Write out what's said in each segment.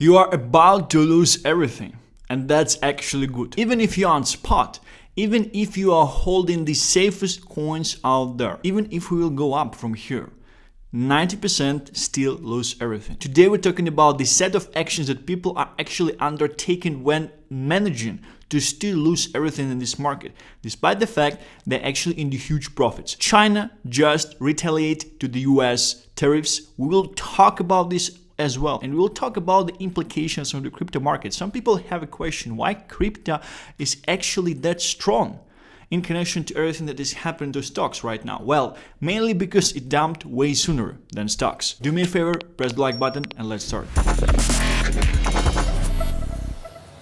You are about to lose everything, and that's actually good. Even if you're on spot, even if you are holding the safest coins out there, even if we will go up from here, 90% still lose everything. Today we're talking about the set of actions that people are actually undertaking when managing to still lose everything in this market, despite the fact they're actually in the huge profits. China just retaliated to the US tariffs. We will talk about this as well, and we'll talk about the implications on the crypto market. Some people have a question why crypto is actually that strong in connection to everything that is happening to stocks right now. Well, mainly because it dumped way sooner than stocks. Do me a favor, press the like button and let's start.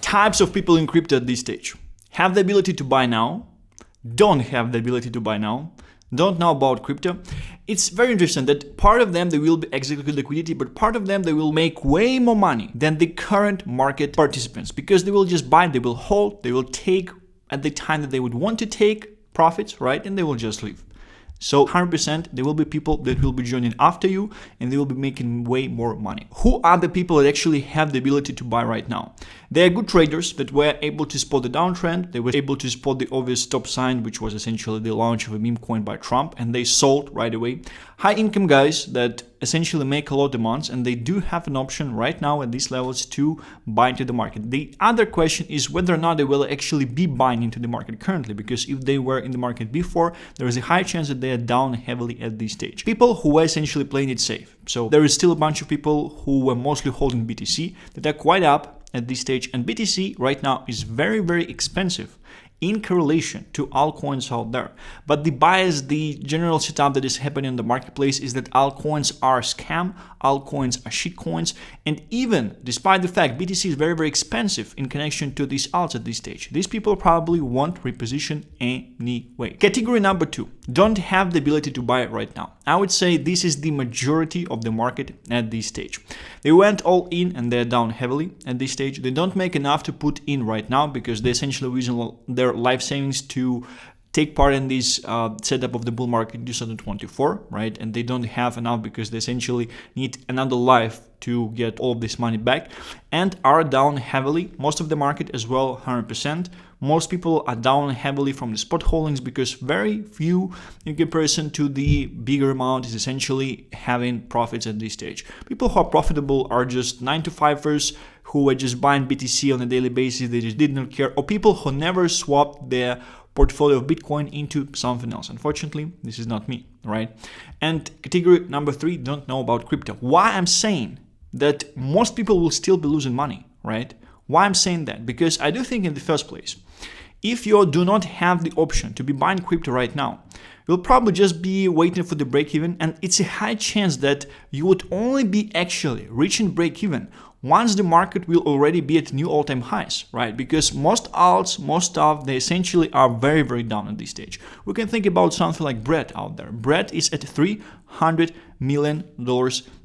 Types of people in crypto at this stage: have the ability to buy now, don't have the ability to buy now, don't know about crypto. It's very interesting that part of them they will be executing liquidity, but part of them they will make way more money than the current market participants, because they will just buy, they will hold, they will take at the time that they would want to take profits, right? And they will just leave. So 100% there will be people that will be joining after you and they will be making way more money. Who are the people that actually have the ability to buy right now? They are good traders that were able to spot the downtrend. They were able to spot the obvious stop sign, which was essentially the launch of a meme coin by Trump, and they sold right away. High income guys that essentially make a lot of money, and they do have an option right now at these levels to buy into the market. The other question is whether or not they will actually be buying into the market currently, because if they were in the market before, there is a high chance that they are down heavily at this stage. People who were essentially playing it safe. So there is still a bunch of people who were mostly holding BTC that are quite up at this stage, and BTC right now is very, very expensive in correlation to altcoins out there. But the bias, the general setup that is happening in the marketplace is that altcoins are scam, altcoins are shitcoins, and even despite the fact BTC is very, very expensive in connection to these alts at this stage, these people probably won't reposition anyway. Category number 2, don't have the ability to buy it right now. I would say this is the majority of the market at this stage. They went all in and they're down heavily at this stage. They don't make enough to put in right now because they're essentially using their life savings to take part in this setup of the bull market in 2024, right? And they don't have enough because they essentially need another life to get all of this money back, and are down heavily. Most of the market as well, 100%. Most people are down heavily from the spot holdings because very few in comparison to the bigger amount is essentially having profits at this stage. People who are profitable are just 9-to-5ers who are just buying BTC on a daily basis. They just did not care, or people who never swapped their portfolio of Bitcoin into something else. Unfortunately, this is not me, right? And category number 3, don't know about crypto. Why I'm saying that most people will still be losing money, right? Why I'm saying that? Because I do think in the first place, if you do not have the option to be buying crypto right now, you'll probably just be waiting for the break even, and it's a high chance that you would only be actually reaching break even once the market will already be at new all-time highs, right? Because most alts, most stuff, they essentially are very, very down at this stage. We can think about something like bread out there. Bread is at $300 million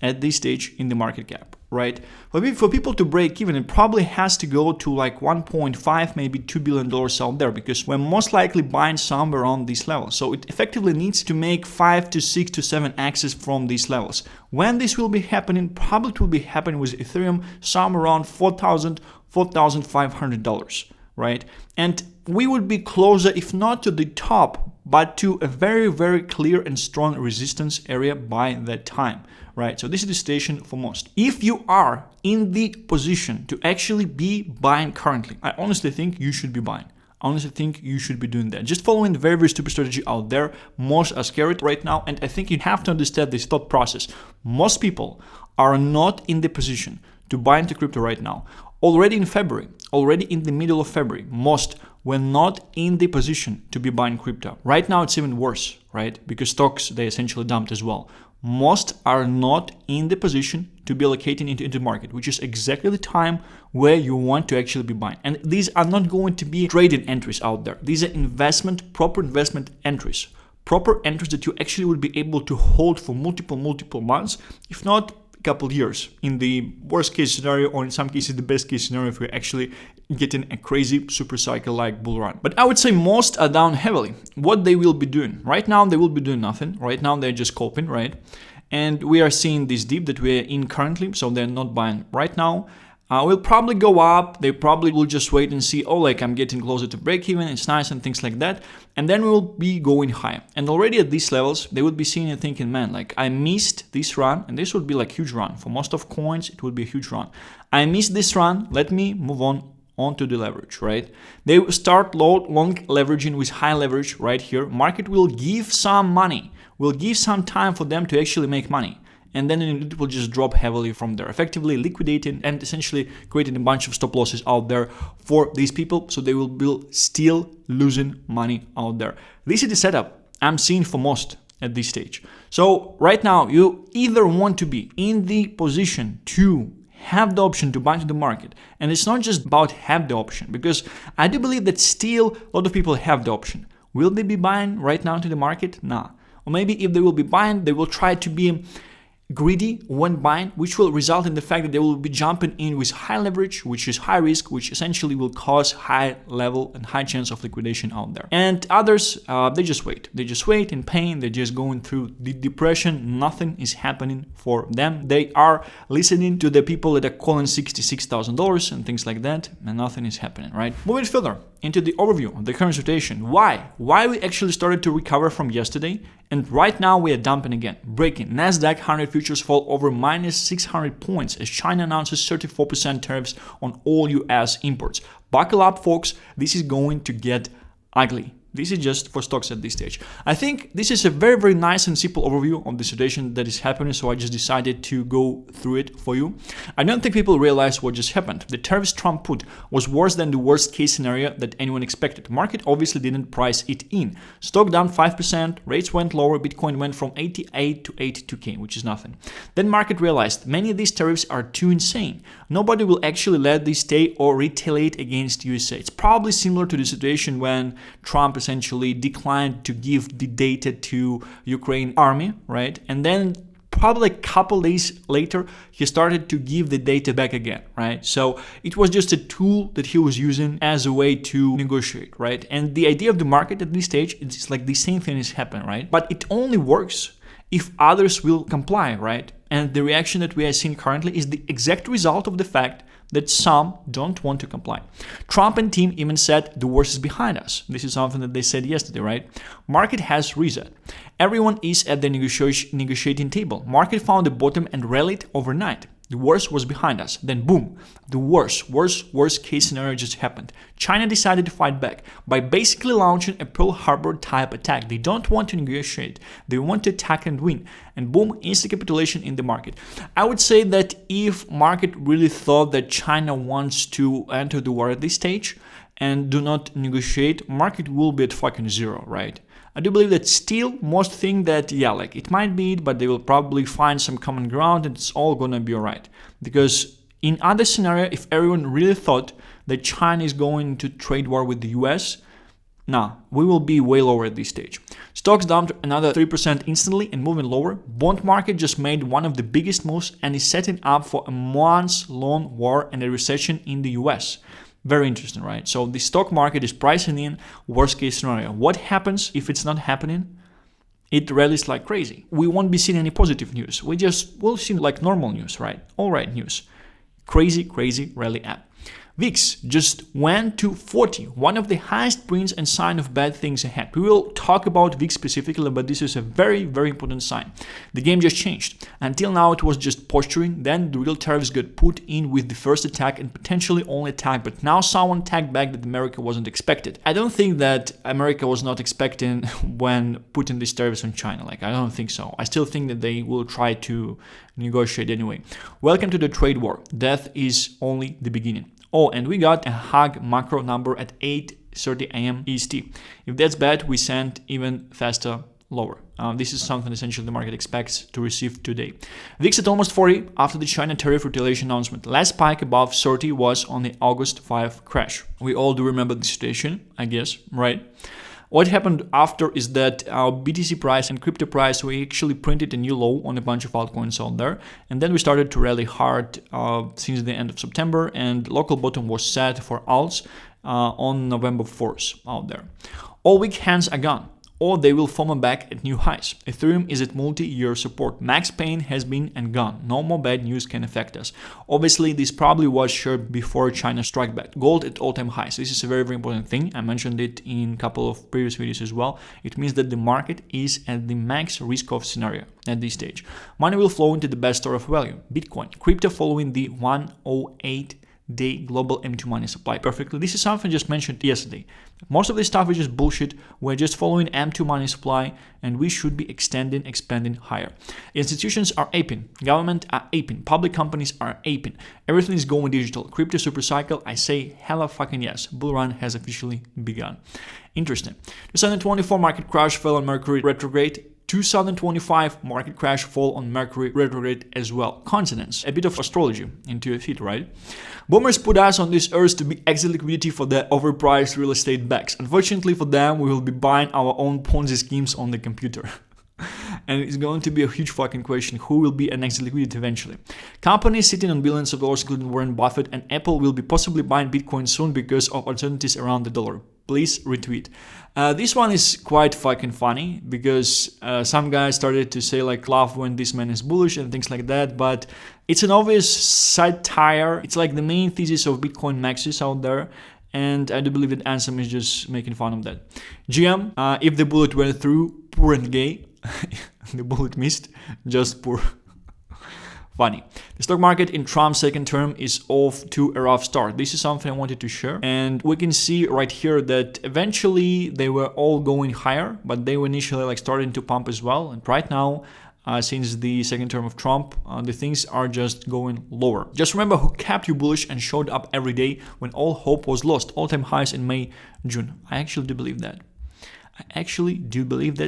at this stage in the market cap, right? For people to break even, it probably has to go to like 1.5, maybe $2 billion out there, because we're most likely buying somewhere around these levels. So it effectively needs to make 5 to 6 to 7 X's from these levels. When this will be happening, probably it will be happening with Ethereum somewhere around $4,000, $4,500, right? And we would be closer, if not to the top, but to a very, very clear and strong resistance area by that time, right? So this is the situation for most. If you are in the position to actually be buying currently, I honestly think you should be buying. I honestly think you should be doing that. Just following the very, very stupid strategy out there. Most are scared right now, and I think you have to understand this thought process. Most people are not in the position to buy into crypto right now. Already in February, already in the middle of February, most were not in the position to be buying crypto. Right now it's even worse, right? Because stocks, they essentially dumped as well. Most are not in the position to be allocating into the market, which is exactly the time where you want to actually be buying. And these are not going to be trading entries out there. These are proper investment entries. Proper entries that you actually would be able to hold for multiple months, if not couple years, in the worst case scenario, or in some cases the best case scenario, if we're actually getting a crazy super cycle like bull run. But I would say most are down heavily. What they will be doing right now, they will be doing nothing. Right now they're just coping, right? And we are seeing this dip that we're in currently, so they're not buying right now. Will probably go up. They probably will just wait and see, oh, like I'm getting closer to break even, it's nice and things like that. And then we'll be going higher. And already at these levels, they would be seeing and thinking, man, like I missed this run, and this would be like huge run. For most of coins, it would be a huge run. I missed this run, let me move on to the leverage, right? They will start long leveraging with high leverage right here. Market will give some money, will give some time for them to actually make money. And then it will just drop heavily from there, effectively liquidating and essentially creating a bunch of stop losses out there for these people. So they will be still losing money out there. This is the setup I'm seeing for most at this stage. So right now, you either want to be in the position to have the option to buy into the market. And it's not just about have the option, because I do believe that still a lot of people have the option. Will they be buying right now into the market? Nah. Or maybe if they will be buying, they will try to be greedy when buying, which will result in the fact that they will be jumping in with high leverage, which is high risk, which essentially will cause high level and high chance of liquidation out there. And others, they just wait. They just wait in pain. They're just going through the depression. Nothing is happening for them. They are listening to the people that are calling $66,000 and things like that, and nothing is happening, right? Moving further into the overview of the current situation. Why we actually started to recover from yesterday, and right now we are dumping again, breaking. Nasdaq 100 futures fall over minus 600 points as China announces 34% tariffs on all US imports. Buckle up, folks. This is going to get ugly. This is just for stocks at this stage. I think this is a very, very nice and simple overview of the situation that is happening, so I just decided to go through it for you. I don't think people realize what just happened. The tariffs Trump put was worse than the worst case scenario that anyone expected. The market obviously didn't price it in. Stock down 5%, rates went lower, Bitcoin went from 88 to 82K, which is nothing. Then market realized many of these tariffs are too insane. Nobody will actually let these stay or retaliate against USA. It's probably similar to the situation when Trump essentially declined to give the data to Ukraine army, right? And then probably a couple days later, he started to give the data back again, right? So it was just a tool that he was using as a way to negotiate, right? And the idea of the market at this stage, it's like the same thing is happening, right? But it only works if others will comply, right? And the reaction that we are seeing currently is the exact result of the fact that some don't want to comply. Trump and team even said the worst is behind us. This is something that they said yesterday, right? Market has reset. Everyone is at the negotiating table. Market found the bottom and rallied overnight. The worst was behind us. Then boom, the worst case scenario just happened. China decided to fight back by basically launching a Pearl Harbor type attack. They don't want to negotiate. They want to attack and win. And boom, instant capitulation in the market. I would say that if market really thought that China wants to enter the war at this stage and do not negotiate, market will be at fucking zero, right? I do believe that still most think that, yeah, like it might be it, but they will probably find some common ground and it's all gonna be alright. Because in other scenario, if everyone really thought that China is going to trade war with the US, nah, we will be way lower at this stage. Stocks dumped another 3% instantly and moving lower. Bond market just made one of the biggest moves and is setting up for a months-long war and a recession in the US. Very interesting, right? So the stock market is pricing in worst case scenario. What happens if it's not happening? It rallies like crazy. We won't be seeing any positive news. We'll see like normal news, right? All right news. Crazy rally app. VIX just went to 40, one of the highest prints and sign of bad things ahead. We will talk about VIX specifically, but this is a very important sign. The game just changed. Until now it was just posturing, then the real tariffs got put in with the first attack and potentially only attack, but now someone tagged back that America wasn't expected. I don't think that America was not expecting when putting these tariffs on China. Like, I don't think so. I still think that they will try to negotiate anyway. Welcome to the trade war. Death is only the beginning. Oh, and we got a hug macro number at 8:30 a.m. EST. If that's bad, we send even faster lower. This is something essentially the market expects to receive today. VIX at almost 40 after the China tariff retaliation announcement. Last spike above 30 was on the August 5 crash. We all do remember the situation, I guess, right? What happened after is that our BTC price and crypto price, we actually printed a new low on a bunch of altcoins out there. And then we started to rally hard since the end of September, and local bottom was set for alts on November 4th out there. All weak hands are gone. or they will form back at new highs. Ethereum is at multi-year support. Max pain has been and gone. No more bad news can affect us. Obviously, this probably was shared before China strike back. Gold at all-time highs. This is a very, very important thing. I mentioned it in a couple of previous videos as well. It means that the market is at the max risk-off scenario at this stage. Money will flow into the best store of value. Bitcoin. Crypto following the 108-day global M2 money supply perfectly. This is something I just mentioned yesterday. Most of this stuff is just bullshit. We're just following M2 money supply, and we should be expanding higher. Institutions are aping. Government are aping. Public companies are aping. Everything is going digital. Crypto super cycle, I say hella fucking yes. Bull run has officially begun. Interesting. 2024 market crash fell on Mercury retrograde. 2025 market crash fall on Mercury retrograde as well. Coincidence. A bit of astrology into your feet, right? Boomers put us on this earth to be exit liquidity for their overpriced real estate bags. Unfortunately for them, we will be buying our own Ponzi schemes on the computer. And it's going to be a huge fucking question who will be an exit liquidity eventually. Companies sitting on billions of dollars, including Warren Buffett and Apple, will be possibly buying Bitcoin soon because of uncertainties around the dollar. Please retweet. This one is quite fucking funny because some guys started to say like laugh when this man is bullish and things like that, but it's an obvious satire. It's like the main thesis of Bitcoin maxis out there, and I do believe that Ansem is just making fun of that. GM, if the bullet went through, poor and gay. The bullet missed, just poor. Funny. The stock market in Trump's second term is off to a rough start. This is something I wanted to share. And we can see right here that eventually they were all going higher, but they were initially like starting to pump as well. And right now, since the second term of Trump, the things are just going lower. Just remember who kept you bullish and showed up every day when all hope was lost. All-time highs in May, June. I actually do believe that.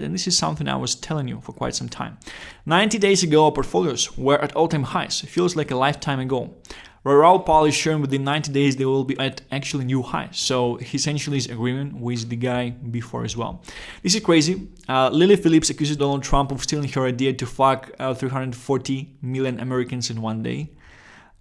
And this is something I was telling you for quite some time. 90 days ago, our portfolios were at all-time highs. It feels like a lifetime ago. Raul Paul is sharing within 90 days they will be at actually new highs. So he essentially is agreeing with the guy before as well. This is crazy. Lily Phillips accuses Donald Trump of stealing her idea to fuck 340 million Americans in one day.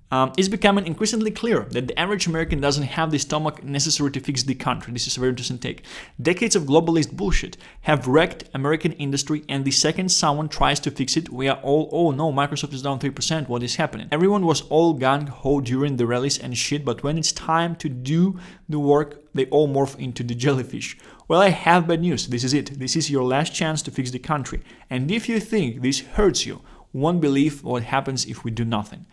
It's becoming increasingly clear that the average American doesn't have the stomach necessary to fix the country. This is a very interesting take. Decades of globalist bullshit have wrecked American industry, and the second someone tries to fix it, we are all, oh no, Microsoft is down 3%, what is happening? Everyone was all gung-ho during the rallies and shit, but when it's time to do the work, they all morph into the jellyfish. Well, I have bad news. This is it. This is your last chance to fix the country. And if you think this hurts you, won't believe what happens if we do nothing.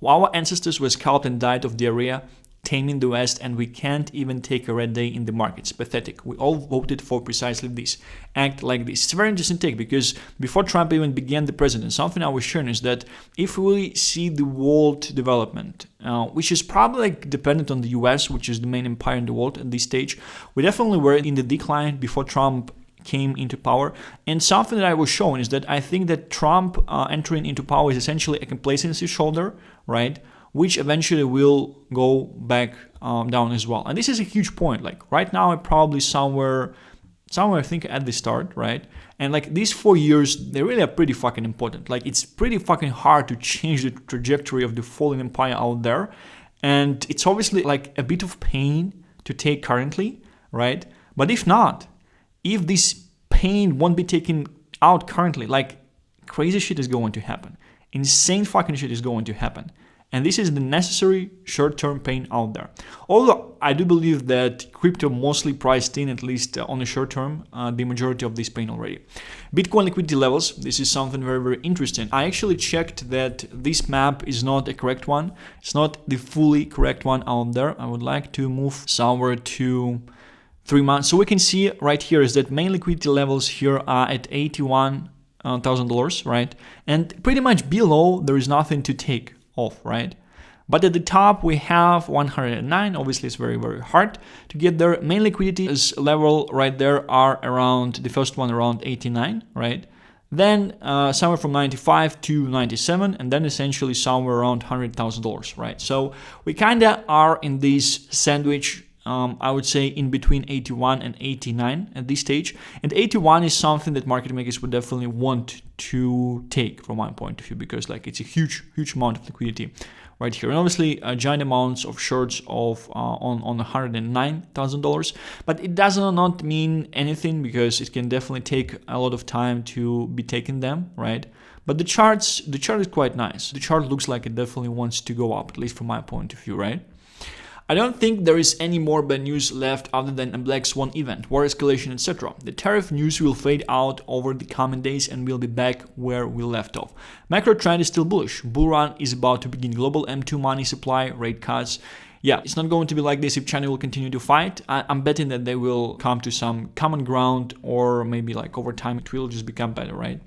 Our ancestors were scalped and died of diarrhea, taming the West, and we can't even take a red day in the markets. Pathetic. We all voted for precisely this. Act like this. It's a very interesting take because before Trump even began the presidency, something I was sharing is that if we see the world development, which is probably like dependent on the US, which is the main empire in the world at this stage, we definitely were in the decline before Trump came into power. And something that I was showing is that I think that Trump entering into power is essentially a complacency shoulder, right? Which eventually will go back down as well. And this is a huge point. Like right now, I'm probably somewhere I think at the start, right? And like these 4 years, they really are pretty fucking important. Like it's pretty fucking hard to change the trajectory of the falling empire out there. And it's obviously like a bit of pain to take currently, right? But if this pain won't be taken out currently, like crazy shit is going to happen. Insane fucking shit is going to happen. And this is the necessary short-term pain out there. Although I do believe that crypto mostly priced in, at least on the short term, the majority of this pain already. Bitcoin liquidity levels. This is something very, very interesting. I actually checked that this map is not a correct one. It's not the fully correct one out there. I would like to move somewhere to 3 months. So we can see right here is that main liquidity levels here are at $81,000, right? And pretty much below there is nothing to take off, right? But at the top we have 109. Obviously it's very, very hard to get there. Main liquidity is level right there are around, the first one around 89, right? Then somewhere from 95 to 97, and then essentially somewhere around $100,000, right? So we kind of are in this sandwich, I would say in between 81 and 89 at this stage. And 81 is something that market makers would definitely want to take from my point of view, because like it's a huge amount of liquidity right here. And obviously giant amounts of shorts of on $109,000, but it does not mean anything because it can definitely take a lot of time to be taking them, right? But the chart is quite nice. The chart looks like it definitely wants to go up, at least from my point of view, right? I don't think there is any more bad news left other than a black swan event, war escalation, etc. The tariff news will fade out over the coming days and we'll be back where we left off. Macro trend is still bullish. Bull run is about to begin. Global M2 money supply, rate cuts. Yeah, it's not going to be like this if China will continue to fight. I'm betting that they will come to some common ground, or maybe like over time it will just become better, right?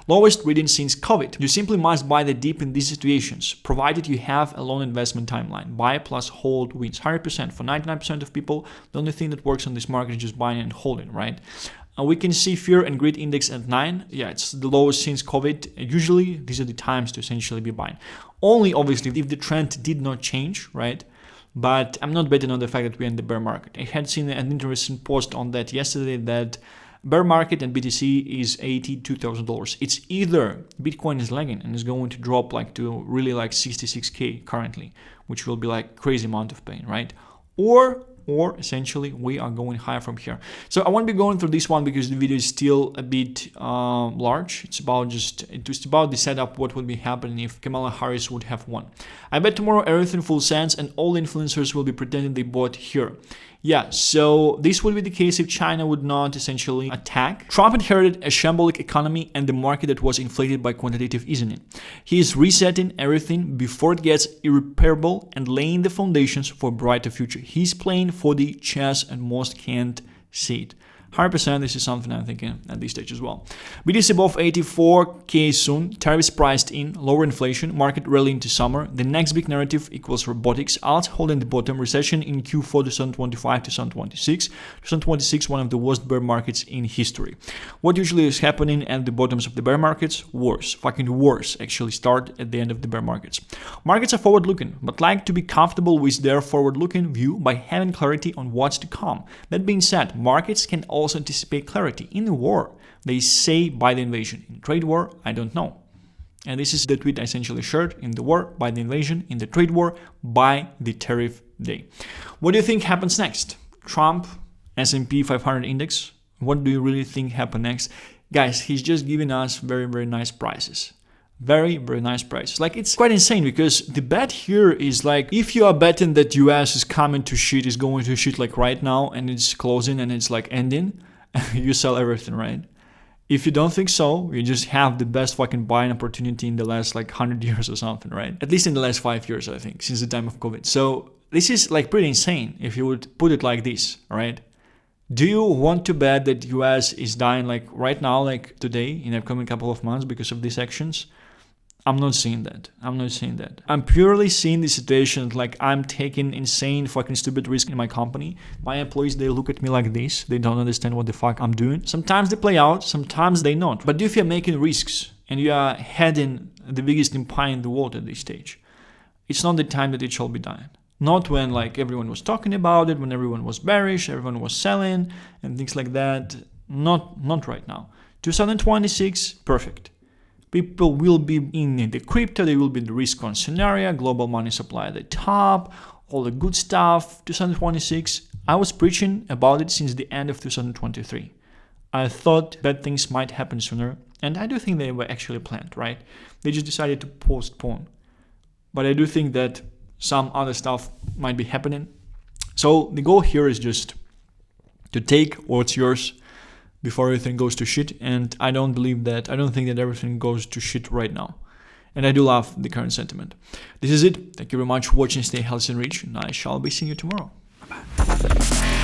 Lowest reading since COVID. You simply must buy the dip in these situations, provided you have a long investment timeline. Buy plus hold wins 100%. For 99% of people, the only thing that works on this market is just buying and holding, right? We can see fear and greed index at 9. Yeah, it's the lowest since COVID. Usually, these are the times to essentially be buying. Only, obviously, if the trend did not change, right? But I'm not betting on the fact that we're in the bear market. I had seen an interesting post on that yesterday that bear market and BTC is $82,000. It's either Bitcoin is lagging and is going to drop like to really like 66K currently, which will be like crazy amount of pain, right? Or essentially we are going higher from here. So I won't be going through this one because the video is still a bit large. It's about the setup, what would be happening if Kamala Harris would have won. I bet tomorrow everything full sense and all influencers will be pretending they bought here. Yeah, so this would be the case if China would not essentially attack. Trump inherited a shambolic economy and the market that was inflated by quantitative easing. He is resetting everything before it gets irreparable and laying the foundations for a brighter future. He's playing for the chess and most can't see it. 100%, this is something I'm thinking at this stage as well. BTC above 84K soon, tariffs priced in, lower inflation, market rally into summer. The next big narrative equals robotics, alts holding the bottom, recession in Q4 2025 to 2026. 2026, one of the worst bear markets in history. What usually is happening at the bottoms of the bear markets? Worse, fucking worse, actually start at the end of the bear markets. Markets are forward-looking, but like to be comfortable with their forward-looking view by having clarity on what's to come. That being said, markets can also anticipate clarity. In the war, they say by the invasion. In trade war, I don't know. And this is the tweet I essentially shared. In the war, by the invasion. In the trade war, by the tariff day. What do you think happens next? Trump, S&P 500 index. What do you really think happens next? Guys, he's just giving us very, very nice prices. Very, very nice prices. Like, it's quite insane because the bet here is like, if you are betting that US is coming to shit, is going to shit like right now and it's closing and it's like ending, you sell everything, right? If you don't think so, you just have the best fucking buying opportunity in the last like 100 years or something, right? At least in the last 5 years, I think, since the time of COVID. So this is like pretty insane if you would put it like this, right? Do you want to bet that US is dying like right now, like today, in the upcoming couple of months because of these actions? I'm not seeing that. I'm purely seeing the situation like I'm taking insane fucking stupid risk in my company. My employees, they look at me like this. They don't understand what the fuck I'm doing. Sometimes they play out, sometimes they not. But if you're making risks and you are heading the biggest empire in the world at this stage, it's not the time that it shall be done. Not when like everyone was talking about it, when everyone was bearish, everyone was selling and things like that. Not right now. 2026, perfect. People will be in the crypto, they will be in the risk-on scenario, global money supply at the top, all the good stuff. 2026, I was preaching about it since the end of 2023. I thought bad things might happen sooner, and I do think they were actually planned, right? They just decided to postpone. But I do think that some other stuff might be happening. So the goal here is just to take what's yours before everything goes to shit, and I don't think that everything goes to shit right now. And I do love the current sentiment. This is it. Thank you very much for watching. Stay healthy and rich, and I shall be seeing you tomorrow. Bye-bye.